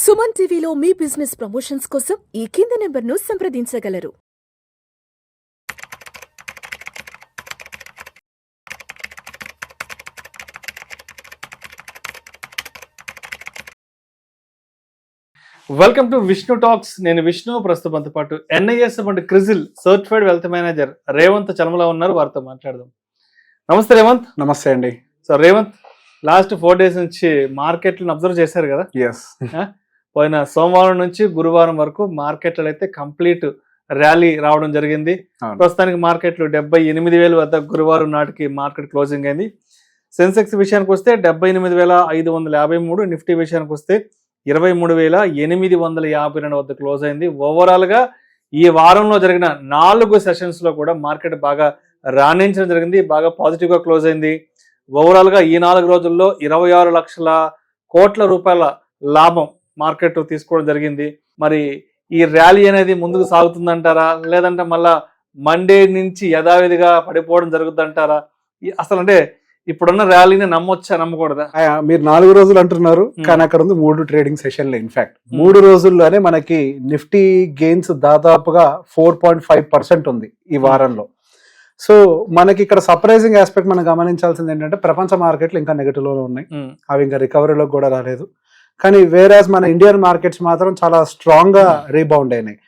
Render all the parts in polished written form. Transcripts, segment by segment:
సుమన్ టీవీలో మీ business promotions కోసం ఈ కింది నెంబర్ను సంప్రదించగలరు. Welcome to Vishnu talks. నేను విష్ణు. ప్రస్తుతంతో పాటు NIS and CRISIL certified wealth manager Revanth Chalamala ఉన్నారు. వారితో మాట్లాడదాం. నమస్తే రేవంత్. నమస్తే అండి. సో రేవంత్, లాస్ట్ 4 days నుంచి మార్కెట్లను అబ్జర్వ్ చేశారు కదా. ఎస్. పోయిన సోమవారం నుంచి గురువారం వరకు మార్కెట్లలో అయితే కంప్లీట్ ర్యాలీ రావడం జరిగింది. ప్రస్తుతానికి మార్కెట్లు 78,000 వద్ద గురువారం నాటికి మార్కెట్ క్లోజింగ్ అయింది. సెన్సెక్స్ విషయానికి వస్తే 78,553, నిఫ్టీ విషయానికి వస్తే 23,852 వద్ద క్లోజ్ అయింది. ఓవరాల్ గా ఈ వారంలో జరిగిన 4 సెషన్స్ లో కూడా మార్కెట్ బాగా రాణించడం జరిగింది. బాగా పాజిటివ్ గా క్లోజ్ అయింది. ఓవరాల్ గా ఈ 4 రోజుల్లో 26 లక్షల కోట్ల రూపాయల లాభం మార్కెట్ తీసుకోవడం జరిగింది. మరి ఈ ర్యాలీ అనేది ముందుకు సాగుతుందంటారా, లేదంటే మళ్ళా మండే నుంచి యథావిధిగా పడిపోవడం జరుగుతుందంటారా? అసలు అంటే ఇప్పుడున్న ర్యాలీని నమ్మొచ్చా, నమ్మకూడదా? మీరు 4 రోజులు అంటున్నారు, కానీ అక్కడ ఉంది 3 ట్రేడింగ్ సెషన్లు. ఇన్ఫాక్ట్ 3 రోజుల్లోనే మనకి నిఫ్టీ గెయిన్స్ దాదాపుగా 4.5% ఉంది ఈ వారంలో. సో మనకి ఇక్కడ సర్ప్రైజింగ్ ఆస్పెక్ట్ మనం గమనించాల్సింది ఏంటంటే, ప్రపంచ మార్కెట్లు ఇంకా నెగటివ్ లో ఉన్నాయి. అవి ఇంకా రికవరీలోకి కూడా రాలేదు. కానీ వేరేస్ మన ఇండియన్ మార్కెట్స్ మాత్రం చాలా స్ట్రాంగ్ గా రీబౌండ్ అయినాయి.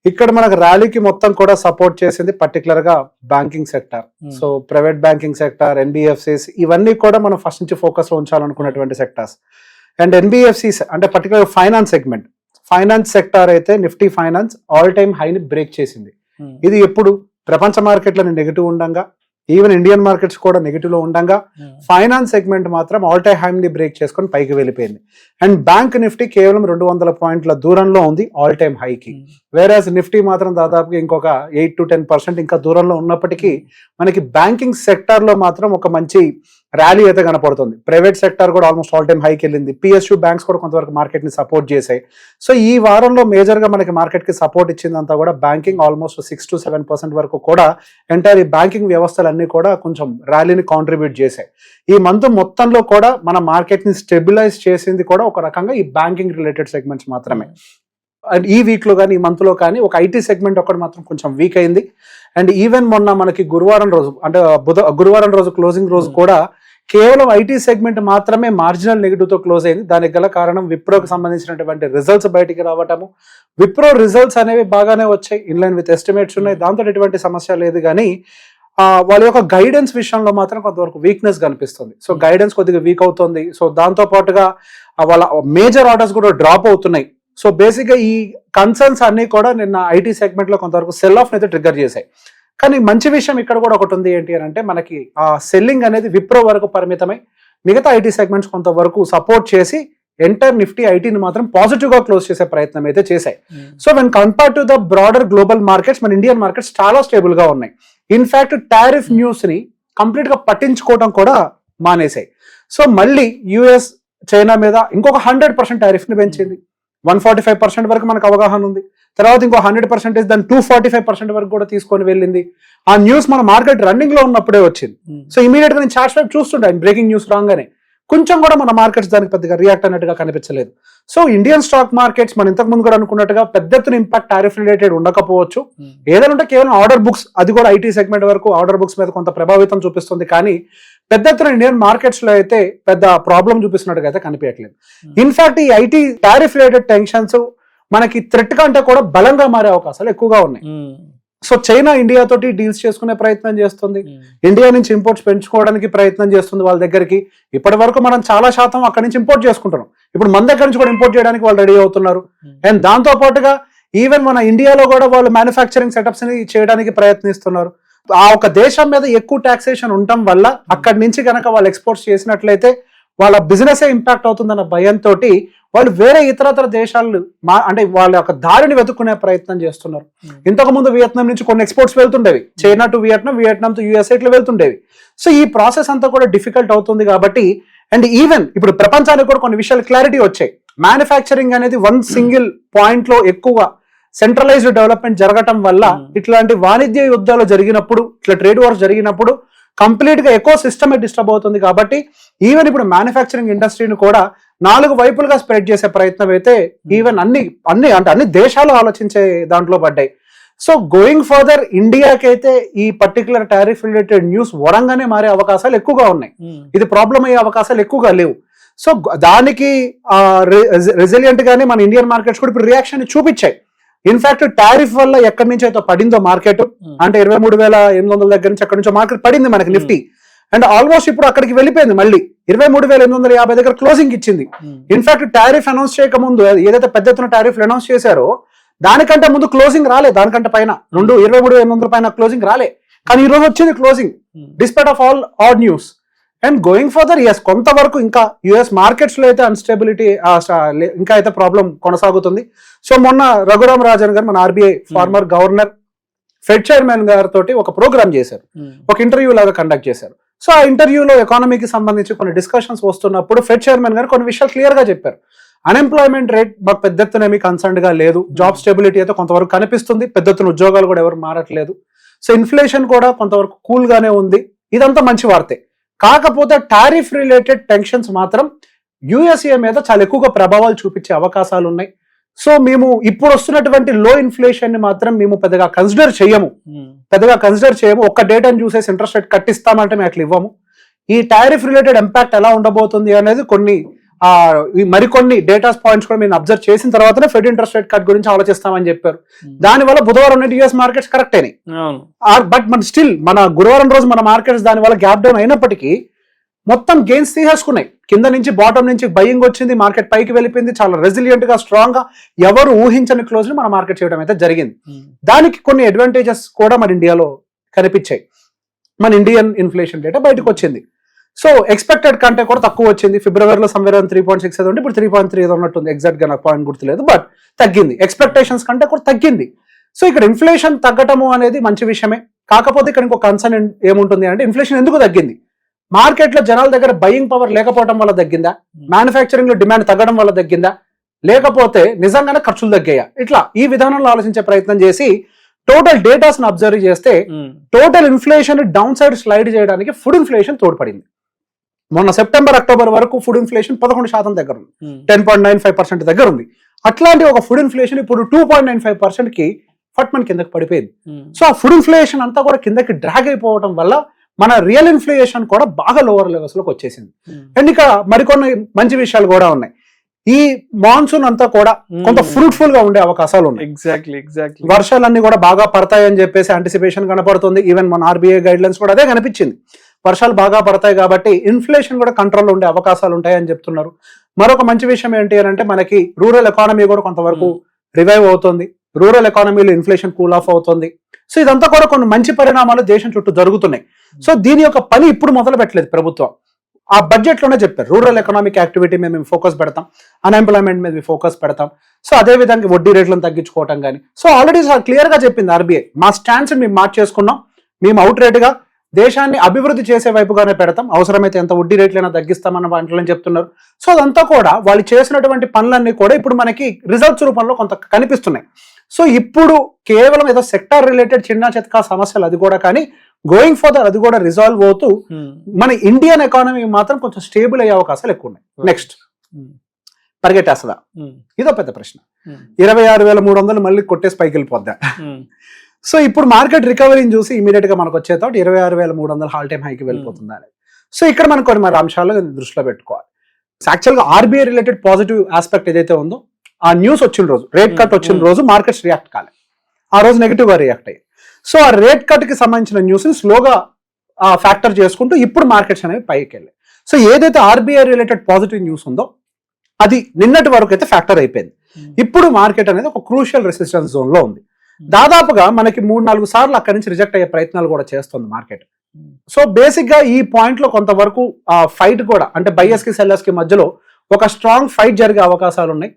ఇక్కడ మనకు ర్యాలీకి మొత్తం కూడా సపోర్ట్ చేసింది పర్టికులర్ గా banking sector. So private banking sector, NBFCs, ఇవన్నీ కూడా మనం ఫస్ట్ నుంచి ఫోకస్ లో ఉంచాలనుకున్నటువంటి సెక్టర్స్. అండ్ ఎన్బిఎఫ్సిస్ అంటే particular finance segment, finance sector అయితే నిఫ్టీ ఫైనాన్స్ ఆల్ టైమ్ హైని బ్రేక్ చేసింది. ఇది ఎప్పుడు ప్రపంచ మార్కెట్లను నెగిటివ్ ఉండగా, ఈవెన్ ఇండియన్ మార్కెట్స్ కూడా నెగిటివ్ లో ఉండగా, ఫైనాన్స్ సెగ్మెంట్ మాత్రం ఆల్ టైమ్ హైని బ్రేక్ చేసుకొని పైకి వెళ్ళిపోయింది. అండ్ బ్యాంక్ నిఫ్టీ కేవలం 200 పాయింట్ల దూరంలో ఉంది ఆల్ టైమ్ హైకి. వేరేస్ నిఫ్టీ మాత్రం దాదాపుగా ఇంకొక 8 to 10% ఇంకా దూరంలో ఉన్నప్పటికీ మనకి బ్యాంకింగ్ సెక్టర్ లో మాత్రం ఒక మంచి ర్యాలీ అయితే కనపడుతుంది. ప్రైవేట్ సెక్టర్ కూడా ఆల్మోస్ట్ ఆల్ టైమ్ హైకి వెళ్ళింది. పిఎస్యు బ్యాంక్స్ కూడా కొంతవరకు మార్కెట్ ని సపోర్ట్ చేశాయి. సో ఈ వారంలో మేజర్ గా మనకి మార్కెట్ కి సపోర్ట్ ఇచ్చిందంతా కూడా బ్యాంకింగ్. ఆల్మోస్ట్ 6 to 7% వరకు కూడా ఎంటైర్ ఈ బ్యాంకింగ్ వ్యవస్థలన్నీ కూడా కొంచెం ర్యాలీని కాంట్రిబ్యూట్ చేశాయి. ఈ మంత్ మొత్తంలో కూడా మన మార్కెట్ ని స్టెబిలైజ్ చేసింది కూడా ఒక రకంగా ఈ బ్యాంకింగ్ రిలేటెడ్ సెగ్మెంట్స్ మాత్రమే. అండ్ ఈ వీక్ లో కానీ ఈ మంత్ లో కానీ ఒక ఐటీ సెగ్మెంట్ ఒకటి మాత్రం కొంచెం వీక్ అయింది. అండ్ ఈవెన్ మొన్న మనకి గురువారం రోజు అంటే గురువారం రోజు క్లోజింగ్ రోజు కూడా కేవలం ఐటీ సెగ్మెంట్ మాత్రమే మార్జినల్ నెగిటివ్ తో క్లోజ్ అయింది. దానికి గల కారణం విప్రోకి సంబంధించినటువంటి రిజల్ట్స్ బయటికి రావటము. విప్రో రిజల్ట్స్ అనేవి బాగానే వచ్చాయి, ఇన్లైన్ విత్ ఎస్టిమేట్స్ ఉన్నాయి, దాంతో ఎటువంటి సమస్య లేదు. కానీ వాళ్ళ యొక్క గైడెన్స్ విషయంలో మాత్రం కొంతవరకు వీక్నెస్ కనిపిస్తుంది. సో గైడెన్స్ కొద్దిగా వీక్ అవుతుంది. సో దాంతో పాటుగా వాళ్ళ మేజర్ ఆర్డర్స్ కూడా డ్రాప్ అవుతున్నాయి. సో బేసిక్గా ఈ కన్సర్న్స్ అన్ని కూడా నిన్న ఐటీ సెగ్మెంట్ లో కొంతవరకు సెల్ ఆఫ్ అయితే ట్రిగ్గర్ చేశాయి. కానీ మంచి విషయం ఇక్కడ కూడా ఒకటి ఉంది. ఏంటి అని అంటే, మనకి ఆ సెల్లింగ్ అనేది విప్రో వరకు పరిమితమై మిగతా ఐటీ సెగ్మెంట్స్ కొంతవరకు సపోర్ట్ చేసి ఎంటైర్ నిఫ్టీ ఐటీని మాత్రం పాజిటివ్ గా క్లోజ్ చేసే ప్రయత్నం అయితే చేశాయి. So when compare to the broader global markets, మన ఇండియన్ మార్కెట్స్ చాలా స్టేబుల్ గా ఉన్నాయి. ఇన్ఫాక్ట్ టారిఫ్ న్యూస్ ని కంప్లీట్ గా పట్టించుకోవడం కూడా మానేశాయి. సో మళ్ళీ యుఎస్ చైనా మీద ఇంకొక 100% టారిఫ్ ని పెంచింది. 145% వరకు మనకు అవగాహన ఉంది. తర్వాత ఇంకో 100% దాన్ని 245% వరకు కూడా తీసుకొని వెళ్ళింది. ఆ న్యూస్ మన మార్కెట్ రన్నింగ్ లో ఉన్నప్పుడే వచ్చింది. సో ఇమీడియట్ గా నేను చార్ట్ వైపు చూస్తుండే బ్రేకింగ్ న్యూస్ రాగానే కొంచెం కూడా మన మార్కెట్స్ దానికి పెద్దగా రియాక్ట్ అన్నట్టుగా కనిపించలేదు. సో ఇండియన్ స్టాక్ మార్కెట్స్ మనం ఇంతకు ముందు కూడా అనుకున్నట్టుగా పెద్ద ఎత్తున ఇంపాక్ట్ టారిఫ్ రిలేటెడ్ ఉండకపోవచ్చు. ఏదైనా ఉంటే కేవలం ఆర్డర్ బుక్స్, అది కూడా ఐటీ సెగ్మెంట్ వరకు ఆర్డర్ బుక్స్ మీద కొంత ప్రభావితం చూపిస్తుంది. కానీ పెద్ద ఎత్తున ఇండియన్ మార్కెట్స్ లో అయితే పెద్ద ప్రాబ్లం చూపిస్తున్నట్టుగా అయితే కనిపించట్లేదు. ఇన్ఫాక్ట్ ఈ ఐటీ టారిఫ్ రిలేటెడ్ టెన్షన్స్ మనకి థ్రెట్ కంటే కూడా బలంగా మారే అవకాశాలు ఎక్కువగా ఉన్నాయి. సో చైనా ఇండియా తోటి డీల్స్ చేసుకునే ప్రయత్నం చేస్తుంది. ఇండియా నుంచి ఇంపోర్ట్స్ పెంచుకోవడానికి ప్రయత్నం చేస్తుంది వాళ్ళ దగ్గరికి. ఇప్పటి వరకు మనం చాలా శాతం అక్కడి నుంచి ఇంపోర్ట్ చేసుకుంటున్నాం. ఇప్పుడు మన దగ్గర నుంచి కూడా ఇంపోర్ట్ చేయడానికి వాళ్ళు రెడీ అవుతున్నారు. అండ్ దాంతో పాటుగా ఈవెన్ మన ఇండియాలో కూడా వాళ్ళు మ్యానుఫ్యాక్చరింగ్ సెటప్స్ ని చేయడానికి ప్రయత్నిస్తున్నారు. ఆ ఒక దేశం మీద ఎక్కువ టాక్సేషన్ ఉండటం వల్ల అక్కడి నుంచి కనుక వాళ్ళు ఎక్స్పోర్ట్స్ చేసినట్లయితే వాళ్ళ బిజినెస్ ఇంపాక్ట్ అవుతుందన్న భయంతో వాళ్ళు వేరే ఇతరతర దేశాలు అంటే వాళ్ళ యొక్క దారిని వెతుక్కునే ప్రయత్నం చేస్తున్నారు. ఇంతకు ముందు వియత్నాం నుంచి కొన్ని ఎక్స్పోర్ట్స్ వెళ్తుండేవి, China to Vietnam, Vietnam to USA ఇట్లా వెళ్తుండేవి. సో ఈ ప్రాసెస్ అంతా కూడా డిఫికల్ట్ అవుతుంది కాబట్టి. అండ్ ఈవెన్ ఇప్పుడు ప్రపంచానికి కూడా కొన్ని విషయాలు క్లారిటీ వచ్చాయి. మ్యానుఫ్యాక్చరింగ్ అనేది వన్ సింగిల్ పాయింట్ లో ఎక్కువ సెంట్రలైజ్డ్ డెవలప్మెంట్ జరగటం వల్ల ఇట్లాంటి వాణిజ్య యుద్ధాలు జరిగినప్పుడు, ఇట్లా ట్రేడ్ వార్స్ జరిగినప్పుడు కంప్లీట్ గా ఎకో సిస్టమే డిస్టర్బ్ అవుతుంది. కాబట్టి ఈవెన్ ఇప్పుడు మ్యానుఫ్యాక్చరింగ్ ఇండస్ట్రీని కూడా 4 వైపులుగా స్ప్రెడ్ చేసే ప్రయత్నం అయితే ఈవెన్ అన్ని దేశాలు ఆలోచించే దాంట్లో పడ్డాయి. సో గోయింగ్ ఫర్దర్ ఇండియాకి అయితే ఈ పర్టికులర్ టారిఫ్ రిలేటెడ్ న్యూస్ వరంగానే మారే అవకాశాలు ఎక్కువగా ఉన్నాయి. ఇది ప్రాబ్లం అయ్యే అవకాశాలు ఎక్కువగా లేవు. సో దానికి రెసిలియంట్ గానే మన ఇండియన్ మార్కెట్స్ కూడా ఇప్పుడు రియాక్షన్ చూపించాయి. ఇన్ఫాక్ట్ టారిఫ్ వల్ల ఎక్కడి నుంచి అయితే పడిందో మార్కెట్, అంటే 23,800 దగ్గర నుంచి అక్కడి నుంచి మార్కెట్ పడింది మనకి నిఫ్టీ, అండ్ ఆల్మోస్ట్ ఇప్పుడు అక్కడికి వెళ్ళిపోయింది. మళ్ళీ 23,850 దగ్గర క్లోజింగ్ ఇచ్చింది. ఇన్ఫాక్ట్ టారిఫ్ అనౌన్స్ చేయక ముందు ఏదైతే పెద్ద ఎత్తున టారిఫ్ అనౌన్స్ చేశారో దానికంటే ముందు క్లోజింగ్ రాలే, దానికంటే పైన 23,800 పైన క్లోజింగ్ రాలే. కానీ ఈ రోజు వచ్చింది closing despite of all odd news. And going further as కొంతవరకు ఇంకా యుఎస్ మార్కెట్స్ లో అయితే అన్స్టెబిలిటీ ఇంకా అయితే ప్రాబ్లం కొనసాగుతుంది. సో మొన్న రఘురామ్ రాజన్ గారు మన RBI farmer governor fed chairman గారితో ఒక ప్రోగ్రామ్ చేశారు, ఒక ఇంటర్వ్యూ లాగా కండక్ట్ చేశారు. సో ఆ ఇంటర్వ్యూలో ఎకానమీకి సంబంధించి కొన్ని డిస్కషన్స్ వస్తున్నప్పుడు ఫెడ్ చైర్మన్ గారు కొన్ని విషయాలు క్లియర్ గా చెప్పారు. అన్ఎంప్లాయ్మెంట్ రేట్ మాకు పెద్ద ఎత్తున ఏమీ కన్సర్న్ గా లేదు, జాబ్ స్టెబిలిటీ అయితే కొంతవరకు కనిపిస్తుంది, పెద్ద ఎత్తున ఉద్యోగాలు కూడా ఎవరు మారట్లేదు. సో ఇన్ఫ్లేషన్ కూడా కొంతవరకు కూల్ గానే ఉంది. ఇదంతా మంచి వార్తే. కాకపోతే టారిఫ్ రిలేటెడ్ టెన్షన్స్ మాత్రం యుఎస్ఏ మీద చాలా ఎక్కువగా ప్రభావాలు చూపించే అవకాశాలు ఉన్నాయి. సో మేము ఇప్పుడు వస్తున్నటువంటి లో ఇన్ఫ్లేషన్ ని మాత్రం మేము పెద్దగా కన్సిడర్ చేయము. ఒక్క డేటాను చూసేసి ఇంట్రెస్ట్ రేట్ కట్టిస్తామంటే మేము అట్లా ఇవ్వము. ఈ టారిఫ్ రిలేటెడ్ ఇంపాక్ట్ ఎలా ఉండబోతుంది అనేది మరికొన్ని డేటా పాయింట్స్ కూడా మేము అబ్జర్వ్ చేసిన తర్వాతనే ఫెడ్ ఇంట్రెస్ట్ రేట్ కట్ గురించి ఆలోచిస్తామని చెప్పారు. దానివల్ల బుధవారం నాటి యుఎస్ మార్కెట్స్ కరెక్ట్ అయినాయి. బట్ మన గురువారం రోజు మన మార్కెట్స్ దానివల్ల గ్యాప్ డౌన్ అయినప్పటికీ మొత్తం గెయిన్స్ తీసేసుకున్నాయి. కింద నుంచి బాటమ్ నుంచి బయింగ్ వచ్చింది, మార్కెట్ పైకి వెళ్ళిపోయింది. చాలా రెసిలియంట్ గా స్ట్రాంగ్ గా ఎవరు ఊహించని క్లోజ్ ని మన మార్కెట్ చేయడం అయితే జరిగింది. దానికి కొన్ని అడ్వాంటేజెస్ కూడా మన ఇండియాలో కనిపించాయి. మన ఇండియన్ ఇన్ఫ్లేషన్ డేటా బయటకు వచ్చింది. సో ఎక్స్పెక్టెడ్ కంటే కూడా తక్కువ వచ్చింది. ఫిబ్రవరిలో సమ్వేర్ 3.6 ఏదో ఉంటే ఇప్పుడు 3.3 ఏదో ఉన్నట్టుంది. ఎగ్జాక్ట్ గా నాకు పాయింట్ గుర్తులేదు, బట్ తగ్గింది. ఎక్స్పెక్టేషన్స్ కంటే కూడా తగ్గింది. సో ఇక్కడ ఇన్ఫ్లేషన్ తగ్గటము అనేది మంచి విషయమే. కాకపోతే ఇక్కడ ఇంకో కన్సర్న్ ఏముంటుంది అంటే ఇన్ఫ్లేషన్ ఎందుకు తగ్గింది? మార్కెట్ లో జనాల దగ్గర బయింగ్ పవర్ లేకపోవడం వల్ల తగ్గిందా, మ్యానుఫ్యాక్చరింగ్ లో డిమాండ్ తగ్గడం వల్ల తగ్గిందా, లేకపోతే నిజంగానే ఖర్చులు తగ్గాయా? ఇట్లా ఈ విధానంలో ఆలోచించే ప్రయత్నం చేసి టోటల్ డేటాస్ అబ్జర్వ్ చేస్తే total inflation down side slide చేయడానికి ఫుడ్ ఇన్ఫ్లేషన్ తోడ్పడింది. మొన్న సెప్టెంబర్ అక్టోబర్ వరకు ఫుడ్ ఇన్ఫ్లేషన్ 11% దగ్గర ఉంది, 10.95% దగ్గర ఉంది. అట్లాంటి ఒక ఫుడ్ ఇన్ఫ్లేషన్ ఇప్పుడు 2.95% కి ఫట్మన్ కిందకి పడిపోయింది. సో ఆ ఫుడ్ ఇన్ఫ్లేషన్ అంతా కూడా కిందకి డ్రాగ్ అయిపోవడం వల్ల మన రియల్ ఇన్ఫ్లేషన్ కూడా బాగా లోవర్ లెవెల్స్ లోకి వచ్చేసింది. అండ్ ఇక మరికొన్ని మంచి విషయాలు కూడా ఉన్నాయి. ఈ మాన్సూన్ అంతా కూడా కొంత ఫ్రూట్ఫుల్ గా ఉండే అవకాశాలు ఉన్నాయి. ఎగ్జాక్ట్లీ వర్షాలన్నీ కూడా బాగా పడతాయని చెప్పేసి అంటిసిపేషన్ కనపడుతుంది. ఈవెన్ మన ఆర్బీఐ గైడ్ లైన్స్ కూడా అదే కనిపించింది. వర్షాలు బాగా పడతాయి కాబట్టి ఇన్ఫ్లేషన్ కూడా కంట్రోల్లో ఉండే అవకాశాలు ఉంటాయని చెప్తున్నారు. మరొక మంచి విషయం ఏంటి అని అంటే మనకి రూరల్ ఎకానమీ కూడా కొంతవరకు రివైవ్ అవుతుంది. రూరల్ ఎకానమీలో ఇన్ఫ్లేషన్ కూల్ ఆఫ్ అవుతుంది. సో ఇదంతా కూడా కొన్ని మంచి పరిణామాలు దేశం చుట్టూ జరుగుతున్నాయి. సో దీని యొక్క పని ఇప్పుడు మొదలు పెట్టలేదు ప్రభుత్వం. ఆ బడ్జెట్ లోనే చెప్పారు రూరల్ ఎకనామిక్ యాక్టివిటీ మీద మేము ఫోకస్ పెడతాం, అన్ఎంప్లాయ్మెంట్ మీద ఫోకస్ పెడతాం. సో అదే విధంగా వడ్డీ రేట్లను తగ్గించుకోవటం కానీ. సో ఆల్రెడీ క్లియర్ గా చెప్పింది ఆర్బీఐ, మా స్టాండ్స్ మేము మార్చేసుకున్నాం, మేము అవుట్ రేట్ గా దేశాన్ని అభివృద్ధి చేసే వైపుగానే పెడతాం, అవసరమైతే ఎంత వడ్డీ రేట్లైనా తగ్గిస్తామన్న వాటిలో చెప్తున్నారు. సో అదంతా కూడా వాళ్ళు చేసినటువంటి పనులన్నీ కూడా ఇప్పుడు మనకి రిజల్ట్స్ రూపంలో కొంత కనిపిస్తున్నాయి. సో ఇప్పుడు కేవలం ఏదో సెక్టార్ రిలేటెడ్ చిన్న చితకా సమస్యలు అది కూడా, కానీ గోయింగ్ ఫర్దర్ అది కూడా రిజాల్వ్ అవుతూ మన ఇండియన్ ఎకానమీ మాత్రం కొంచెం స్టేబుల్ అయ్యే అవకాశాలు ఎక్కువ ఉన్నాయి. నెక్స్ట్ పరిగెట్టేస్తుందా? ఇదో పెద్ద ప్రశ్న. 26,300 మళ్ళీ కొట్టేసి పైకి వెళ్ళిపోద్దా? సో ఇప్పుడు మార్కెట్ రికవరీని చూసి ఇమీడియట్ గా మనకు వచ్చే థాట్ 26,300 హాల్ టైమ్ హైకి వెళ్ళిపోతుందా అనేది. సో ఇక్కడ మనం కొన్ని మరి అంశాలు దృష్టిలో పెట్టుకోవాలి. యాక్చువల్గా ఆర్బీఐ రిలేటెడ్ పాజిటివ్ ఆస్పెక్ట్ ఏదైతే ఉందో, ఆ న్యూస్ వచ్చిన రోజు, రేట్ కట్ వచ్చిన రోజు మార్కెట్స్ రియాక్ట్ కాలే, ఆ రోజు నెగిటివ్ గా రియాక్ట్ అయ్యాయి. సో ఆ రేట్ కట్ కి సంబంధించిన న్యూస్ ని స్లోగా ఫ్యాక్టర్ చేసుకుంటూ ఇప్పుడు మార్కెట్స్ అనేవి పైకి వెళ్ళాయి. సో ఏదైతే ఆర్బీఐ రిలేటెడ్ పాజిటివ్ న్యూస్ ఉందో అది నిన్నటి వరకు అయితే ఫ్యాక్టర్ అయిపోయింది. ఇప్పుడు మార్కెట్ అనేది ఒక క్రూషియల్ రెసిస్టెన్స్ జోన్ లో ఉంది. దాదాపుగా మనకి 3-4 సార్లు అక్కడి నుంచి రిజెక్ట్ అయ్యే ప్రయత్నాలు కూడా చేస్తుంది మార్కెట్. సో బేసిక్ గా ఈ పాయింట్ లో కొంతవరకు ఆ ఫైట్ కూడా, అంటే బయర్స్ కి సెల్లర్స్ కి మధ్యలో ఒక స్ట్రాంగ్ ఫైట్ జరిగే అవకాశాలు ఉన్నాయి.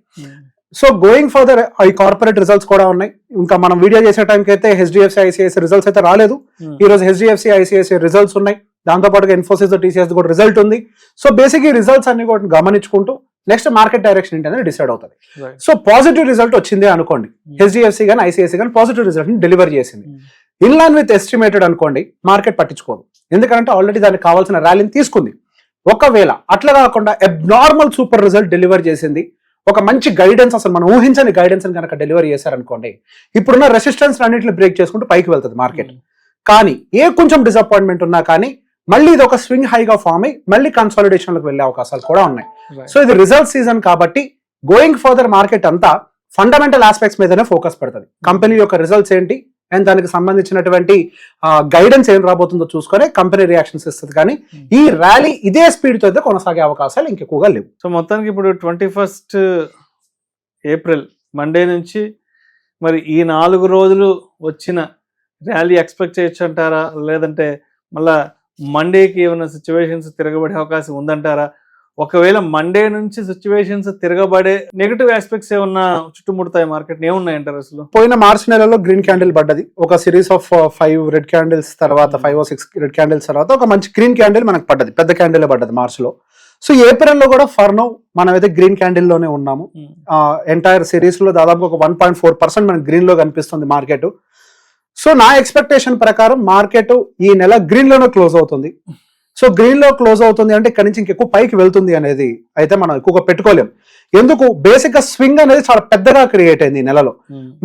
సో గోయింగ్ ఫర్దర్ ఈ కార్పొరేట్ రిజల్ట్స్ కూడా ఉన్నాయి. ఇంకా మనం వీడియో చేసే టైంకి అయితే హెచ్డిఎఫ్సి ఐసిఐసిఐ రిజల్ట్స్ అయితే రాలేదు. ఈ రోజు హెచ్డిఎఫ్సి ఐసిఐసిఐ రిజల్ట్స్ ఉన్నాయి, దాంతో పాటుగా ఇన్ఫోసిస్ టీసీఎస్ కూడా రిజల్ట్ ఉంది. సో బేసిక్ ఈ రిజల్ట్స్ అన్ని కూడా గమనించుకుంటూ నెక్స్ట్ మార్కెట్ డైరెక్షన్ ఏంటి అనేది డిసైడ్ అవుతుంది. సో పాజిటివ్ రిజల్ట్ వచ్చింది అనుకోండి, హెచ్డిఎఫ్సి కానీ ఐసిఐసి కానీ పాజిటివ్ రిజల్ట్ ని డెలివర్ చేసింది, ఇన్ లైన్ విత్ ఎస్టిమేటెడ్ అనుకోండి, మార్కెట్ పట్టించుకోదు. ఎందుకంటే ఆల్రెడీ దానికి కావాల్సిన ర్యాలీని తీసుకుంది. ఒకవేళ అట్లా కాకుండా అబ్నార్మల్ సూపర్ రిజల్ట్ డెలివర్ చేసింది, ఒక మంచి గైడెన్స్, అసలు మనం ఊహించని గైడెన్స్ కనుక డెలివరీ చేశారనుకోండి, ఇప్పుడున్న రెసిస్టెన్స్ అన్నింటిని బ్రేక్ చేసుకుంటూ పైకి వెళ్తుంది మార్కెట్. కానీ కొంచెం డిసప్పాయింట్మెంట్ ఉన్నా కానీ మళ్ళీ ఇది ఒక స్వింగ్ హైగా ఫామ్ అయ్యి మళ్ళీ కన్సాలిడేషన్ లోకి వెళ్ళే అవకాశాలు కూడా ఉన్నాయి. సో ఇది రిజల్ట్ సీజన్ కాబట్టి గోయింగ్ ఫర్దర్ మార్కెట్ అంతా ఫండమెంటల్ ఆస్పెక్ట్స్ మీదనే ఫోకస్ పెడుతుంది. కంపెనీ యొక్క రిజల్ట్స్ ఏంటి అండ్ దానికి సంబంధించినటువంటి గైడెన్స్ ఏం రాబోతుందో చూసుకొని కంపెనీ రియాక్షన్స్ ఇస్తుంది. కానీ ఈ ర్యాలీ ఇదే స్పీడ్ తో అయితే కొనసాగే అవకాశాలు ఇంకెక్కువగా లేవు. సో మొత్తానికి ఇప్పుడు 21 ఏప్రిల్ మండే నుంచి మరి ఈ 4 రోజులు వచ్చిన ర్యాలీ ఎక్స్పెక్ట్ చేయొచ్చు అంటారా, లేదంటే మళ్ళా మండేకి ఏమైనా సిచ్యువేషన్స్ తిరగబడే అవకాశం ఉందంటారా? ఒకవేళ మండే నుంచి సిచ్యువేషన్స్ తిరగబడే నెగటివ్ ఆస్పెక్ట్స్ ఏమన్నా చుట్టుముడతాయి మార్కెట్, ఏమున్నాయంటారు అసలు? పోయిన మార్చ్ నెలలో గ్రీన్ క్యాండిల్ పడ్డది, ఒక సిరీస్ ఆఫ్ 5 రెడ్ క్యాండిల్స్ తర్వాత 5 or 6 రెడ్ క్యాండిల్స్ తర్వాత ఒక మంచి గ్రీన్ క్యాండిల్ మనకు పడ్డది, పెద్ద క్యాండిల్ పడ్డది మార్చ్ లో. సో ఏప్రిల్ లో కూడా ఫర్ నౌ మనం అయితే గ్రీన్ క్యాండిల్ లోనే ఉన్నాము. ఎంటైర్ సిరీస్ లో దాదాపు ఒక 1.4% మనకి గ్రీన్ లో కనిపిస్తుంది మార్కెట్. సో నా ఎక్స్పెక్టేషన్ ప్రకారం మార్కెట్ ఈ నెల గ్రీన్ లోనే క్లోజ్ అవుతుంది. సో గ్రీన్ లో క్లోజ్ అవుతుంది అంటే ఇక్కడ నుంచి ఇంకెక్కువ పైకి వెళ్తుంది అనేది అయితే మనం ఎక్కువగా పెట్టుకోలేం. ఎందుకు, బేసిక్ గా స్వింగ్ అనేది చాలా పెద్దగా క్రియేట్ అయింది ఈ నెలలో.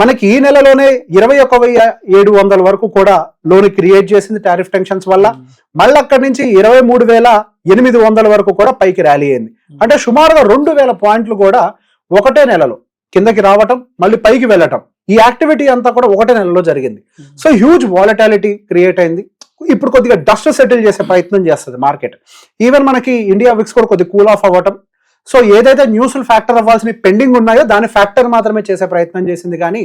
మనకి ఈ నెలలోనే 21,700 వరకు కూడా లోన్ క్రియేట్ చేసింది టారిఫ్ టెన్షన్స్ వల్ల. మళ్ళీ అక్కడి నుంచి 23,800 వరకు కూడా పైకి ర్యాలీ అయింది. అంటే సుమారుగా 2,000 పాయింట్లు కూడా ఒకటే నెలలో కిందకి రావటం మళ్ళీ పైకి వెళ్ళటం, ఈ యాక్టివిటీ అంతా కూడా ఒకటే నెలలో జరిగింది. సో హ్యూజ్ వాలటాలిటీ క్రియేట్ అయింది. ఇప్పుడు కొద్దిగా డస్ట్ సెటిల్ చేసే ప్రయత్నం చేస్తుంది మార్కెట్. ఈవెన్ మనకి ఇండియా విక్స్ కూడా కొద్దిగా కూల్ ఆఫ్ అవ్వటం. సో ఏదైతే న్యూస్ ఫ్యాక్టర్ అవ్వాల్సిన పెండింగ్ ఉన్నాయో దాని ఫ్యాక్టర్ మాత్రమే చేసే ప్రయత్నం చేసింది, కానీ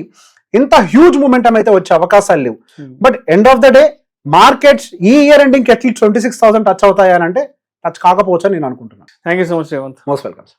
ఇంత హ్యూజ్ మూమెంటం అయితే వచ్చే అవకాశాలు లేవు. But end of the day markets ఈ ఇయర్ ఎండింగ్ అట్లీస్ట్ 26,000 టచ్ అవుతాయని అంటే టచ్ కాకపోవచ్చు అని నేను అనుకుంటున్నాను. Thank you so much Revanth. Most welcome.